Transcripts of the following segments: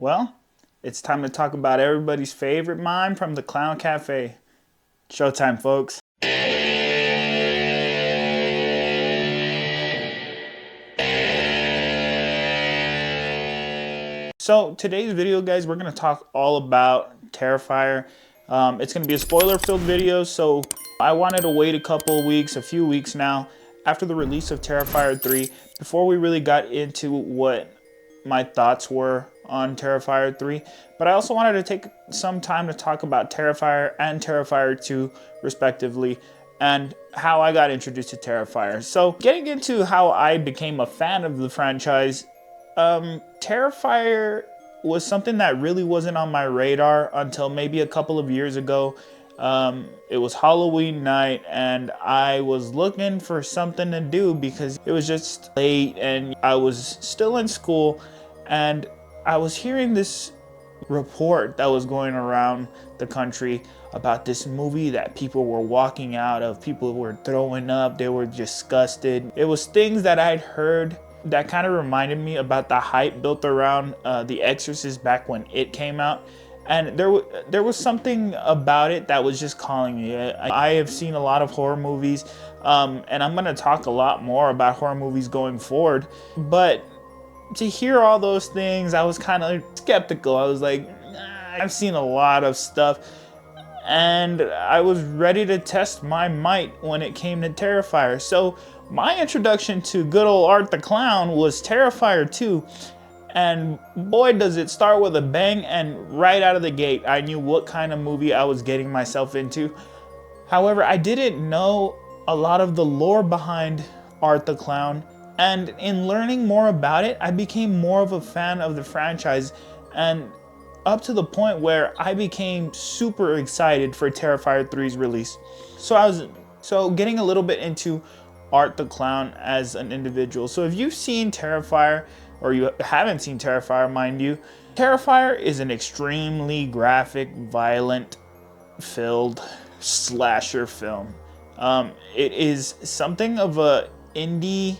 Well, it's time to talk about everybody's favorite mime from the Clown Cafe. Showtime, folks. So today's video, guys, we're going to talk all about Terrifier. It's going to be a spoiler-filled video, so I wanted to wait a few weeks now, after the release of Terrifier 3, before we really got into what my thoughts were on Terrifier 3. But I also wanted to take some time to talk about Terrifier and Terrifier 2, respectively, and how I got introduced to Terrifier. So getting into how I became a fan of the franchise, Terrifier was something that really wasn't on my radar until maybe a couple of years ago. It was Halloween night and I was looking for something to do because it was just late and I was still in school, and I was hearing this report that was going around the country about this movie that people were walking out of. People were throwing up, they were disgusted. It was things that I'd heard that kind of reminded me about the hype built around The Exorcist back when it came out. And there was something about it that was just calling me. I have seen a lot of horror movies, and I'm going to talk a lot more about horror movies going forward. But to hear all those things, I was kind of skeptical. I was like, I've seen a lot of stuff. And I was ready to test my might when it came to Terrifier. So my introduction to good old Art the Clown was Terrifier 2. And boy, does it start with a bang, and right out of the gate, I knew what kind of movie I was getting myself into. However, I didn't know a lot of the lore behind Art the Clown. And in learning more about it, I became more of a fan of the franchise, and up to the point where I became super excited for Terrifier 3's release. So getting a little bit into Art the Clown as an individual. So if you've seen Terrifier, or you haven't seen Terrifier, mind you, Terrifier is an extremely graphic, violent filled slasher film. It is something of a indie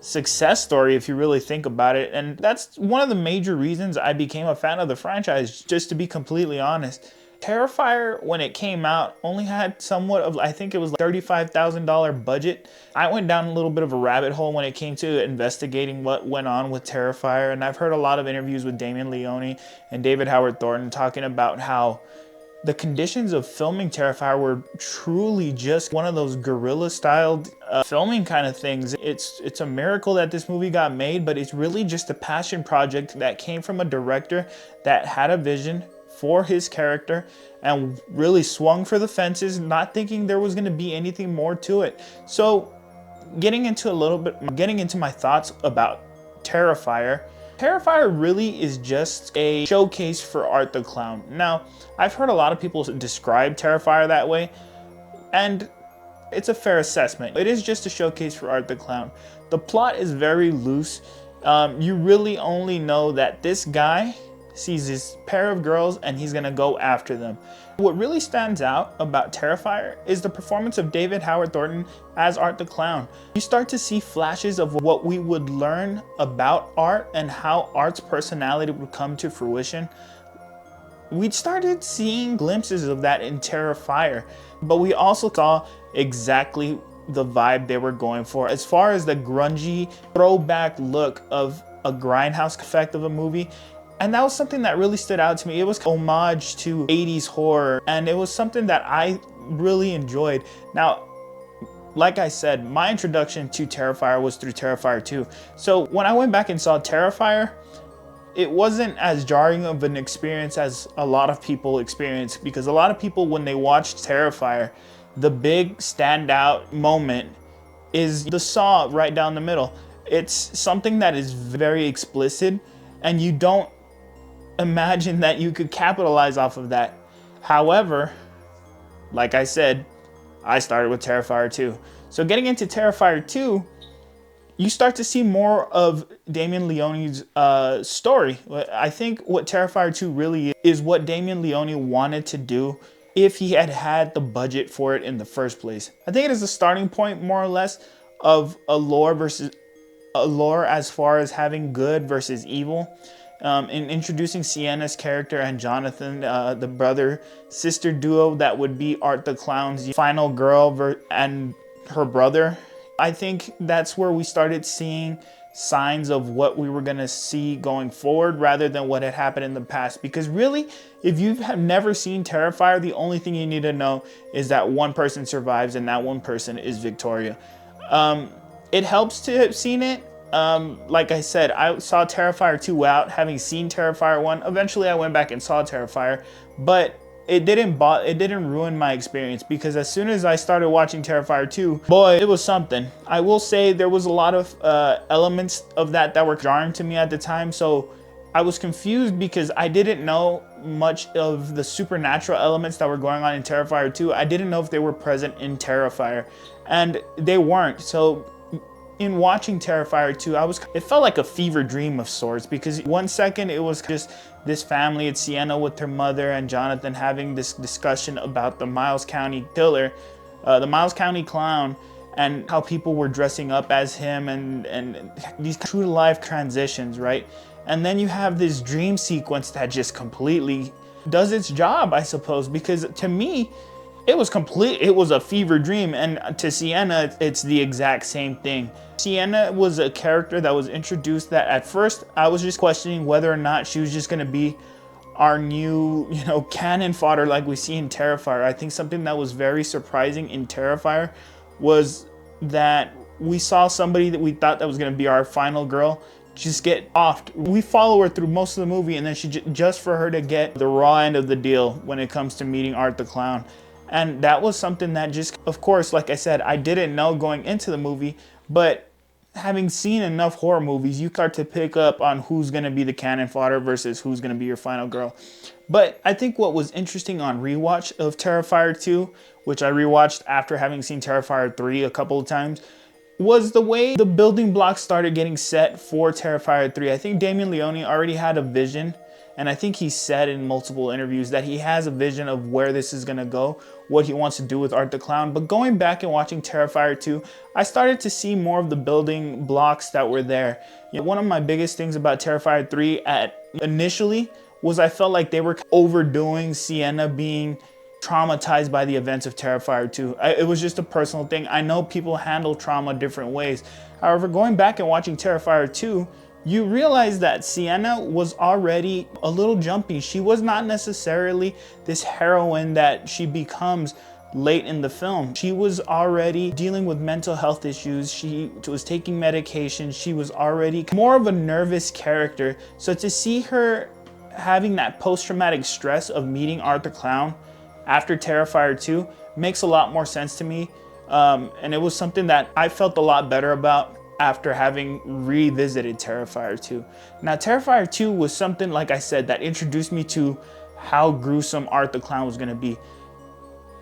success story if you really think about it, and that's one of the major reasons I became a fan of the franchise, just to be completely honest. Terrifier, when it came out, only had somewhat of, I think it was like $35,000 budget. I went down a little bit of a rabbit hole when it came to investigating what went on with Terrifier, and I've heard a lot of interviews with Damien Leone and David Howard Thornton talking about how the conditions of filming Terrifier were truly just one of those guerrilla-styled filming kind of things. It's a miracle that this movie got made, but it's really just a passion project that came from a director that had a vision for his character and really swung for the fences, not thinking there was going to be anything more to it. So getting into my thoughts about Terrifier. Terrifier really is just a showcase for Art the Clown. Now, I've heard a lot of people describe Terrifier that way, and it's a fair assessment. It is just a showcase for Art the Clown. The plot is very loose. You really only know that this guy sees this pair of girls and he's gonna go after them. What really stands out about Terrifier is the performance of David Howard Thornton as Art the Clown. You start to see flashes of what we would learn about Art and how Art's personality would come to fruition. We started seeing glimpses of that in Terrifier, but we also saw exactly the vibe they were going for as far as the grungy throwback look of a grindhouse effect of a movie. And that was something that really stood out to me. It was homage to 80s horror, and it was something that I really enjoyed. Now, like I said, my introduction to Terrifier was through Terrifier 2. So when I went back and saw Terrifier, it wasn't as jarring of an experience as a lot of people experience, because a lot of people, when they watched Terrifier, the big standout moment is the saw right down the middle. It's something that is very explicit, and you don't imagine that you could capitalize off of that. However, like I said, I started with Terrifier 2. So getting into Terrifier 2, you start to see more of Damien Leone's story. I think what Terrifier 2 really is what Damien Leone wanted to do if he had had the budget for it in the first place. I think it is the starting point, more or less, of a lore as far as having good versus evil. in introducing Sienna's character and Jonathan, the brother-sister duo that would be Art the Clown's final girl and her brother. I think that's where we started seeing signs of what we were gonna see going forward rather than what had happened in the past. Because really, if you have never seen Terrifier, the only thing you need to know is that one person survives and that one person is Victoria. It helps to have seen it. Like I said, I saw Terrifier 2 out, having seen Terrifier 1. Eventually I went back and saw Terrifier, but it didn't ruin my experience, because as soon as I started watching Terrifier 2, boy, it was something. I will say there was a lot of elements of that were jarring to me at the time, so I was confused because I didn't know much of the supernatural elements that were going on in Terrifier 2. I didn't know if they were present in Terrifier, and they weren't. So in watching Terrifier 2, it felt like a fever dream of sorts, because one second it was just this family, it's Sienna with her mother and Jonathan having this discussion about the Miles County killer, the Miles County clown, and how people were dressing up as him, and these true to life transitions, right? And then you have this dream sequence that just completely does its job, I suppose, because to me, it was a fever dream, and to Sienna, it's the exact same thing. Sienna was a character that was introduced that at first I was just questioning whether or not she was just gonna be our new, cannon fodder like we see in Terrifier. I think something that was very surprising in Terrifier was that we saw somebody that we thought that was gonna be our final girl just get offed. We follow her through most of the movie, and then she just for her to get the raw end of the deal when it comes to meeting Art the Clown. And that was something that just, of course, like I said, I didn't know going into the movie, but having seen enough horror movies, you start to pick up on who's gonna be the cannon fodder versus who's gonna be your final girl. But I think what was interesting on rewatch of Terrifier 2, which I rewatched after having seen Terrifier 3 a couple of times, was the way the building blocks started getting set for Terrifier 3. I think Damien Leone already had a vision, and I think he said in multiple interviews that he has a vision of where this is gonna go, what he wants to do with Art the Clown. But going back and watching Terrifier 2, I started to see more of the building blocks that were there. One of my biggest things about Terrifier 3 initially was I felt like they were overdoing Sienna being traumatized by the events of Terrifier 2. It was just a personal thing. I know people handle trauma different ways. However, going back and watching Terrifier 2, you realize that Sienna was already a little jumpy. She was not necessarily this heroine that she becomes late in the film. She was already dealing with mental health issues. She was taking medication. She was already more of a nervous character. So to see her having that post-traumatic stress of meeting Art the Clown after Terrifier 2 makes a lot more sense to me. And it was something that I felt a lot better about after having revisited Terrifier 2. Now, Terrifier 2 was something, like I said, that introduced me to how gruesome Art the Clown was gonna be.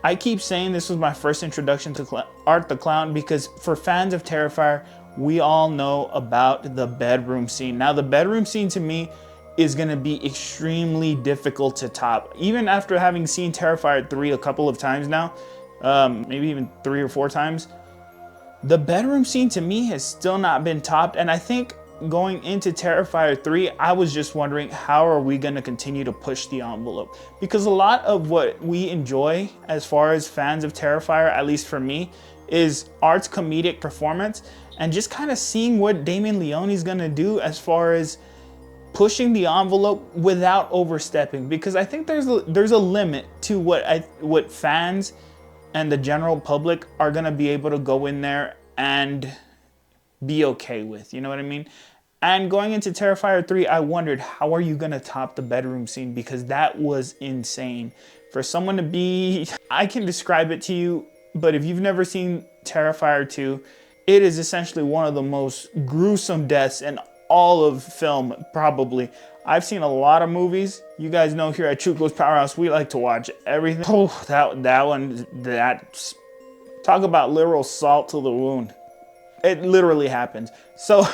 I keep saying this was my first introduction to Art the Clown because for fans of Terrifier, we all know about the bedroom scene. Now, the bedroom scene to me is gonna be extremely difficult to top. Even after having seen Terrifier 3 a couple of times now, maybe even 3 or 4 times, the bedroom scene to me has still not been topped. And I think going into Terrifier 3, I was just wondering, how are we gonna continue to push the envelope? Because a lot of what we enjoy as far as fans of Terrifier, at least for me, is Art's comedic performance and just kind of seeing what Damien Leone's gonna do as far as pushing the envelope without overstepping. Because I think there's a limit to what fans and the general public are gonna be able to go in there and be okay with, you know what I mean? And going into Terrifier 3, I wondered, how are you gonna top the bedroom scene? Because that was insane. For someone to be, I can describe it to you, but if you've never seen Terrifier 2, it is essentially one of the most gruesome deaths in all of film, probably. I've seen a lot of movies. You guys know here at Chuco's Powerhouse, we like to watch everything. Oh, talk about literal salt to the wound. It literally happens. So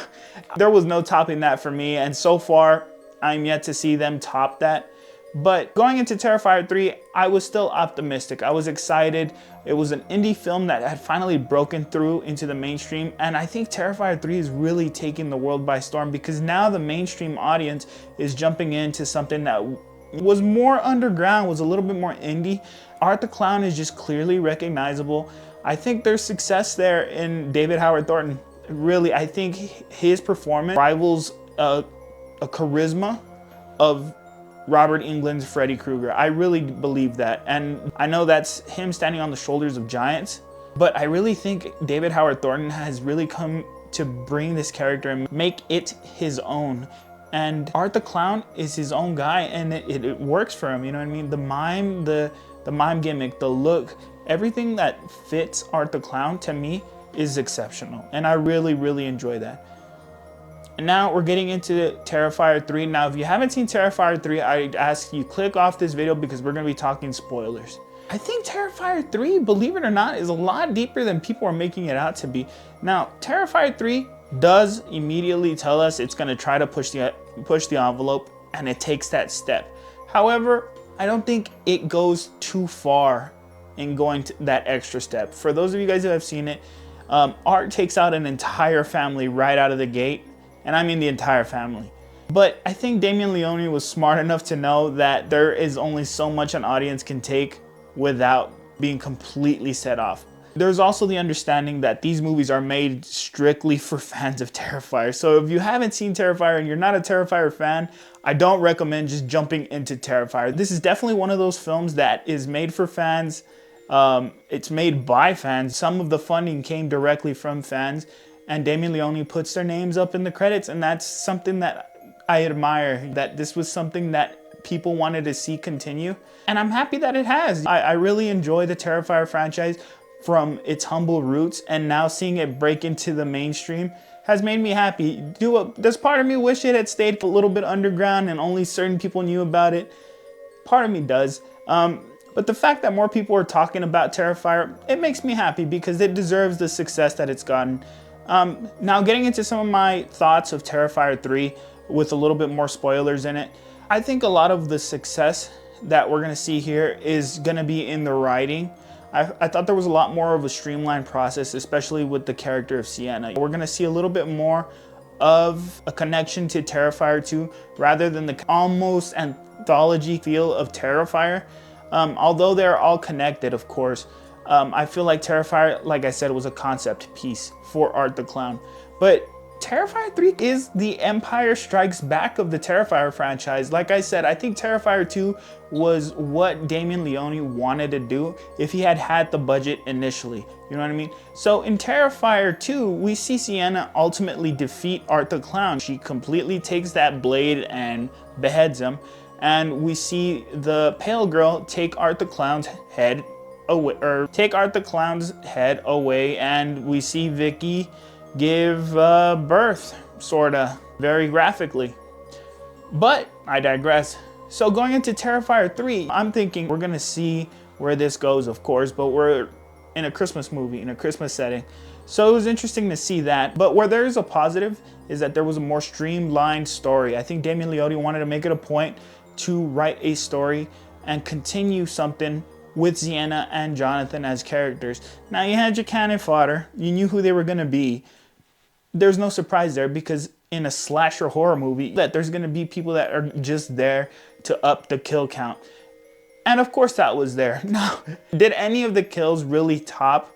there was no topping that for me. And so far, I'm yet to see them top that. But going into Terrifier 3, I was still optimistic. I was excited. It was an indie film that had finally broken through into the mainstream. And I think Terrifier 3 is really taking the world by storm, because now the mainstream audience is jumping into something that was more underground, was a little bit more indie. Art the Clown is just clearly recognizable. I think there's success there in David Howard Thornton. Really, I think his performance rivals a charisma of Robert Englund's Freddy Krueger. I really believe that. And I know that's him standing on the shoulders of giants, but I really think David Howard Thornton has really come to bring this character and make it his own. And Art the Clown is his own guy, and it works for him, you know what I mean? The mime gimmick, the look, everything that fits Art the Clown to me is exceptional. And I really, really enjoy that. And now we're getting into Terrifier 3. Now, if you haven't seen Terrifier 3, I'd ask you click off this video because we're gonna be talking spoilers. I think Terrifier 3, believe it or not, is a lot deeper than people are making it out to be. Now, Terrifier 3 does immediately tell us it's gonna try to push the envelope, and it takes that step. However, I don't think it goes too far in going to that extra step. For those of you guys who have seen it, Art takes out an entire family right out of the gate. And I mean the entire family. But I think Damien Leone was smart enough to know that there is only so much an audience can take without being completely set off. There's also the understanding that these movies are made strictly for fans of Terrifier. So if you haven't seen Terrifier and you're not a Terrifier fan, I don't recommend just jumping into Terrifier. This is definitely one of those films that is made for fans. It's made by fans. Some of the funding came directly from fans. And Damien Leone puts their names up in the credits, and that's something that I admire, that this was something that people wanted to see continue. And I'm happy that it has. I really enjoy the Terrifier franchise from its humble roots, and now seeing it break into the mainstream has made me happy. Does part of me wish it had stayed a little bit underground and only certain people knew about it? Part of me does. But the fact that more people are talking about Terrifier, it makes me happy because it deserves the success that it's gotten. Now getting into some of my thoughts of Terrifier 3 with a little bit more spoilers in it. I think a lot of the success that we're gonna see here is gonna be in the writing. I thought there was a lot more of a streamlined process, especially with the character of Sienna. We're gonna see a little bit more of a connection to Terrifier 2 rather than the almost anthology feel of Terrifier. Although they're all connected, of course. I feel like Terrifier, like I said, was a concept piece for Art the Clown. But Terrifier 3 is the Empire Strikes Back of the Terrifier franchise. Like I said, I think Terrifier 2 was what Damien Leone wanted to do if he had had the budget initially. You know what I mean? So in Terrifier 2, we see Sienna ultimately defeat Art the Clown. She completely takes that blade and beheads him. And we see the Pale Girl take Art the Clown's head away, and we see Vicky give birth, sorta, very graphically. But I digress. So going into Terrifier 3, I'm thinking we're gonna see where this goes, of course, but we're in a Christmas movie, in a Christmas setting. So it was interesting to see that. But where there is a positive is that there was a more streamlined story. I think Damien Leone wanted to make it a point to write a story and continue something with Sienna and Jonathan as characters. Now you had your cannon fodder, you knew who they were gonna be. There's no surprise there because in a slasher horror movie, that there's gonna be people that are just there to up the kill count. And of course that was there. Now, did any of the kills really top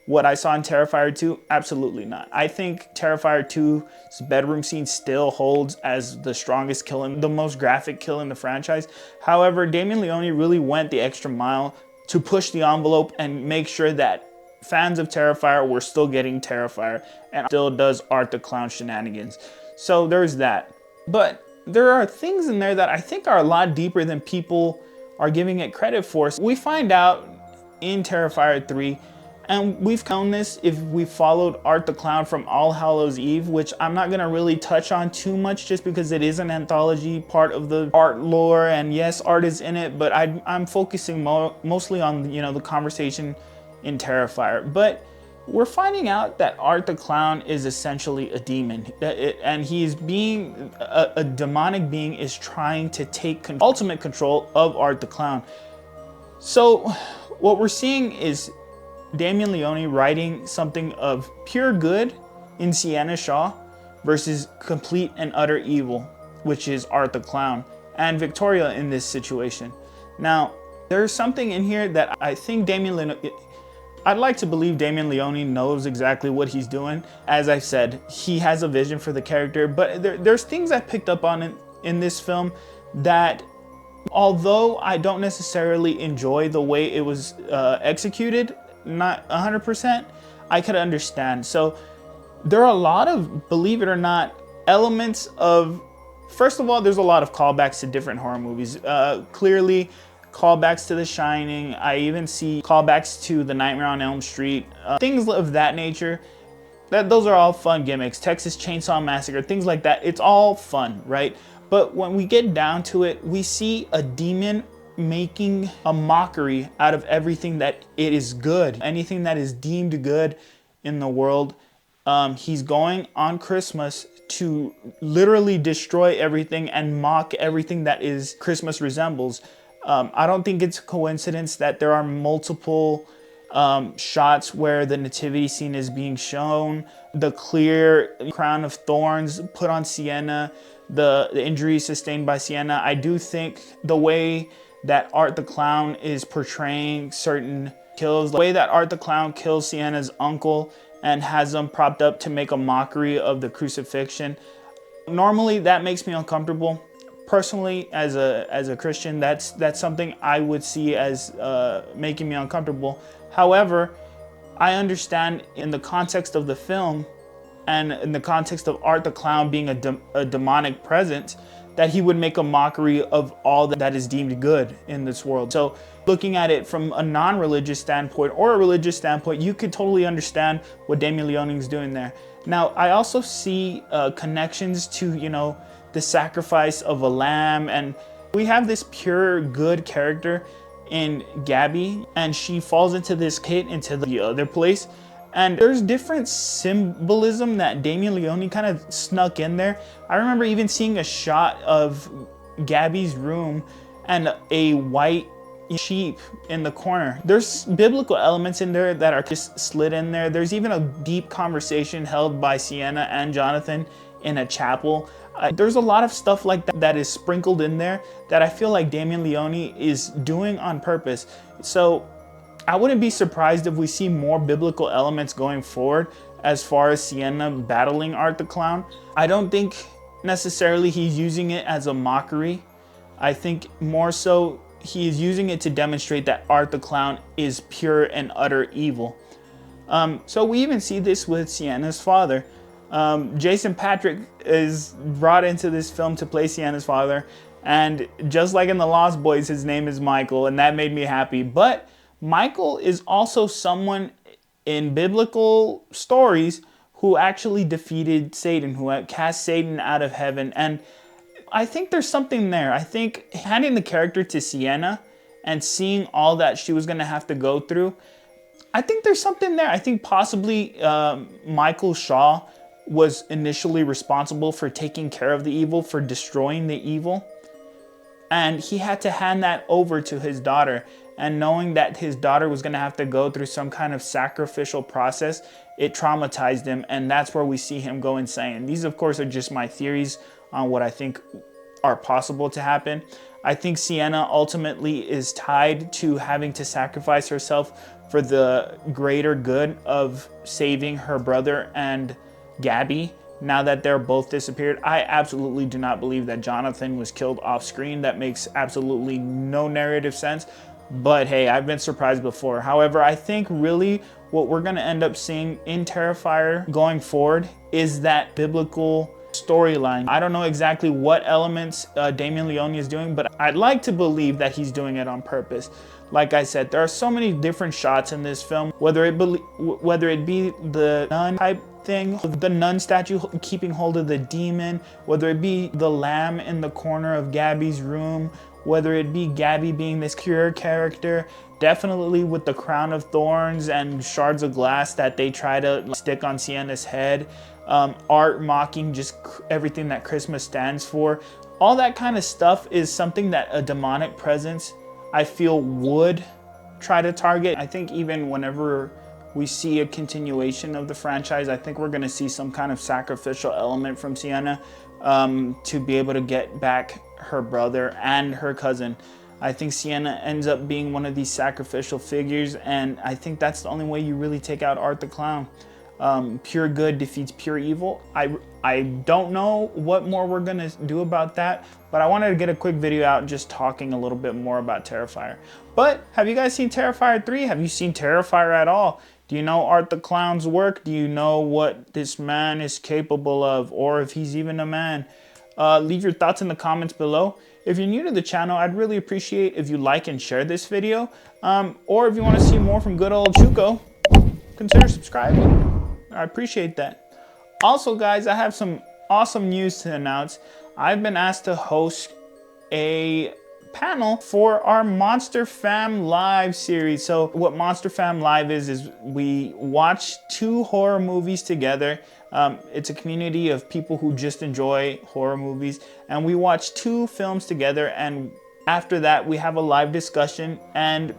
what I saw in Terrifier 2? Absolutely not. I think Terrifier 2's bedroom scene still holds as the strongest kill and the most graphic kill in the franchise. However, Damien Leone really went the extra mile to push the envelope and make sure that fans of Terrifier were still getting Terrifier and still does Art the Clown shenanigans. So there's that. But there are things in there that I think are a lot deeper than people are giving it credit for. So we find out in Terrifier 3, and we've known this if we followed Art the Clown from All Hallows Eve, which I'm not gonna really touch on too much just because it is an anthology part of the Art lore, and yes, Art is in it, but I'm focusing mostly on, you know, the conversation in Terrifier. But we're finding out that Art the Clown is essentially a demon, and he's being a demonic being is trying to take ultimate control of Art the Clown. So what we're seeing is Damien Leone writing something of pure good in Sienna Shaw versus complete and utter evil, which is Art the Clown and Victoria in this situation. Now, there's something in here that I think I'd like to believe Damien Leone knows exactly what he's doing. As I said, he has a vision for the character, but there's things I picked up on in this film that, although I don't necessarily enjoy the way it was executed, not 100%, I could understand. So there are a lot of, believe it or not, elements of, first of all, there's a lot of callbacks to different horror movies. Clearly, callbacks to The Shining. I even see callbacks to The Nightmare on Elm Street. Things of that nature. Those are all fun gimmicks. Texas Chainsaw Massacre, things like that. It's all fun, right? But when we get down to it, we see a demon making a mockery out of everything that it is good. Anything that is deemed good in the world. He's going on Christmas to literally destroy everything and mock everything that is Christmas resembles. I don't think it's a coincidence that there are multiple shots where the nativity scene is being shown, the clear crown of thorns put on Sienna, the injuries sustained by Sienna. I do think the way that Art the Clown is portraying certain kills, the way that Art the Clown kills Sienna's uncle and has them propped up to make a mockery of the crucifixion, normally that makes me uncomfortable. Personally, as a Christian, that's something I would see as making me uncomfortable. However, I understand in the context of the film and in the context of Art the Clown being a demonic presence, that he would make a mockery of all that is deemed good in this world. So looking at it from a non-religious standpoint or a religious standpoint, you could totally understand what Damien Leone is doing there. Now, I also see connections to, the sacrifice of a lamb, and we have this pure good character in Gabby, and she falls into this pit into the other place, and there's different symbolism that Damien Leone kind of snuck in there. I remember even seeing a shot of Gabby's room and a white sheep in the corner. There's biblical elements in there that are just slid in there. There's even a deep conversation held by Sienna and Jonathan in a chapel. There's a lot of stuff like that is sprinkled in there that I feel like Damien Leone is doing on purpose. So I wouldn't be surprised if we see more biblical elements going forward as far as Sienna battling Art the Clown. I don't think necessarily he's using it as a mockery. I think more so he is using it to demonstrate that Art the Clown is pure and utter evil. So we even see this with Sienna's father. Jason Patric is brought into this film to play Sienna's father, and just like in The Lost Boys, his name is Michael, and that made me happy. But Michael is also someone in biblical stories who actually defeated Satan, who cast Satan out of heaven, and I think there's something there. I think handing the character to Sienna and seeing all that she was going to have to go through, I think there's something there. I think possibly Michael Shaw was initially responsible for taking care of the evil, for destroying the evil. And he had to hand that over to his daughter. And knowing that his daughter was going to have to go through some kind of sacrificial process, it traumatized him. And that's where we see him go insane. These, of course, are just my theories on what I think are possible to happen. I think Sienna ultimately is tied to having to sacrifice herself for the greater good of saving her brother and Gabby, now that they're both disappeared. I absolutely do not believe that Jonathan was killed off screen. That makes absolutely no narrative sense. But hey, I've been surprised before. However, I think really what we're going to end up seeing in Terrifier going forward is that biblical storyline. I don't know exactly what elements Damien Leone is doing, but I'd like to believe that he's doing it on purpose. Like I said, there are so many different shots in this film, whether it be the nun type thing, the nun statue keeping hold of the demon, whether it be the lamb in the corner of Gabby's room, whether it be Gabby being this cure character, definitely with the crown of thorns and shards of glass that they try to stick on Sienna's head, art mocking just everything that Christmas stands for. All that kind of stuff is something that a demonic presence, I feel, would try to target. I think even whenever we see a continuation of the franchise, I think we're going to see some kind of sacrificial element from Sienna to be able to get back her brother and her cousin. I think Sienna ends up being one of these sacrificial figures, and I think that's the only way you really take out Art the Clown. Pure good defeats pure evil. I don't know what more we're gonna do about that, but I wanted to get a quick video out just talking a little bit more about Terrifier. But have you guys seen Terrifier 3? Have you seen Terrifier at all? Do you know Art the Clown's work? Do you know what this man is capable of, or if he's even a man? Leave your thoughts in the comments below. If you're new to the channel, I'd really appreciate if you like and share this video. Or if you want to see more from good old Chuco, consider subscribing. I appreciate that. Also, guys, I have some awesome news to announce. I've been asked to host a panel for our Monster Fam Live series. So what Monster Fam Live is we watch 2 horror movies together. It's a community of people who just enjoy horror movies, and we watch 2 films together, and after that we have a live discussion, and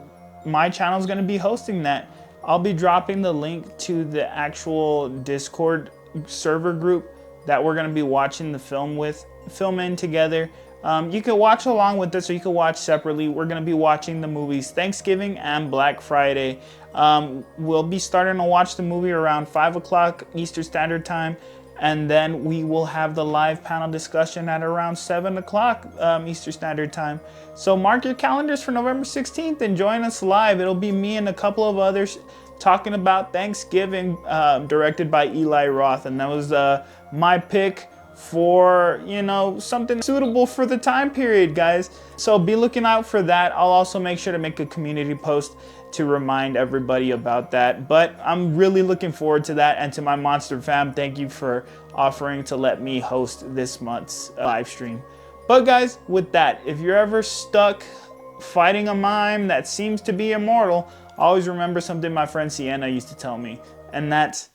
my channel is going to be hosting that. I'll be dropping the link to the actual Discord server group that we're going to be watching the film in together. You can watch along with this, or you can watch separately. We're going to be watching the movies Thanksgiving and Black Friday. We'll be starting to watch the movie around 5 o'clock Eastern Standard Time, and then we will have the live panel discussion at around 7 o'clock Eastern Standard Time. So mark your calendars for November 16th and join us live. It'll be me and a couple of others talking about Thanksgiving, directed by Eli Roth, and that was my pick for, you know, something suitable for the time period, guys. So be looking out for that. I'll also make sure to make a community post to remind everybody about that. But I'm really looking forward to that. And to my Monster Fam, thank you for offering to let me host this month's live stream. But guys, with that, if you're ever stuck fighting a mime that seems to be immortal, always remember something my friend Sienna used to tell me, and that's